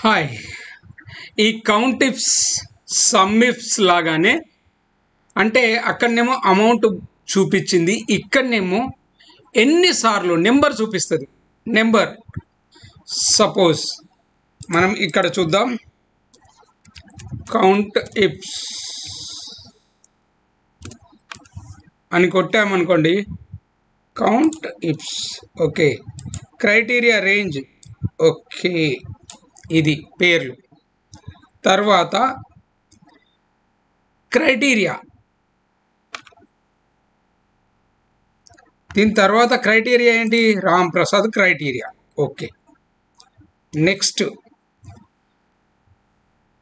Hi. ఈ count ifs some ifs లాగానే అంటే అక్కడనేమో అమౌంట్ చూపించింది, ఇక్కడనేమో ఎన్నిసార్లు నెంబర్ చూపిస్తుంది. నెంబర్ సపోజ్ మనం ఇక్కడ చూద్దాం, కౌంట్ ఇఫ్స్ అని కొట్టామనుకోండి, count ifs okay, criteria range okay, ఇది పేర్లు. తర్వాత క్రైటీరియా, దీని తర్వాత క్రైటీరియా ఏంటి, Ram Prasad criteria okay. Next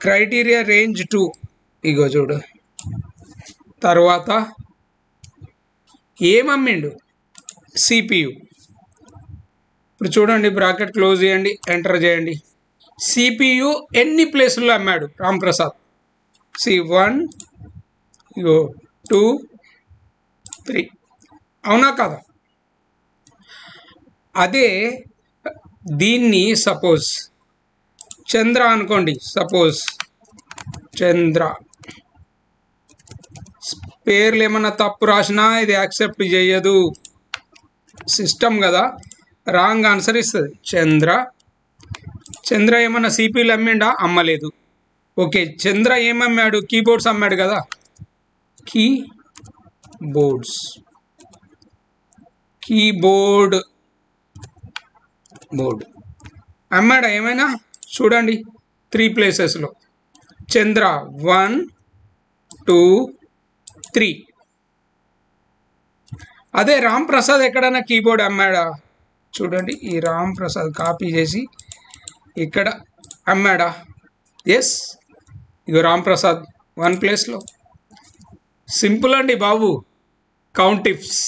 criteria range 2, ఇగో చూడు. తర్వాత ఏమమ్మిండు, సిపియు. ఇప్పుడు చూడండి, బ్రాకెట్ క్లోజ్ చేయండి, ఎంటర్ చేయండి. సిపియు ఎన్ని ప్లేసుల్లో అమ్మాడు రామ్ ప్రసాద్? C1 2 3, అవునా కదా? అదే దీన్ని సపోజ్ చంద్ర అనుకోండి, సపోజ్ చంద్ర, పేర్లు ఏమన్నా తప్పు రాసినా ఇది యాక్సెప్ట్ చేయదు, సిస్టమ్ కదా, రాంగ్ ఆన్సర్ ఇస్తుంది. చంద్ర ఏమన్నా సిపిలు అమ్మిండా? అమ్మలేదు. ఓకే, చంద్ర ఏమమ్మాడు? కీబోర్డ్స్ అమ్మాడు కదా, కీబోర్డ్ అమ్మాడా ఏమైనా? చూడండి 3 ప్లేసెస్లో చంద్ర 1 2 3. అదే రామ్ ప్రసాద్ ఎక్కడైనా కీబోర్డ్ అమ్మాడా? చూడండి, ఈ రామ్ ప్రసాద్ కాపీ చేసి ఇక్కడ అమ్మాడా? ఎస్, ఇగో రామ్ ప్రసాద్ 1 ప్లేస్లో. సింపుల్ అండి బాబు, కౌంట్ ఇఫ్స్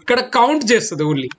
ఇక్కడ కౌంట్ చేస్తుంది ఓన్లీ.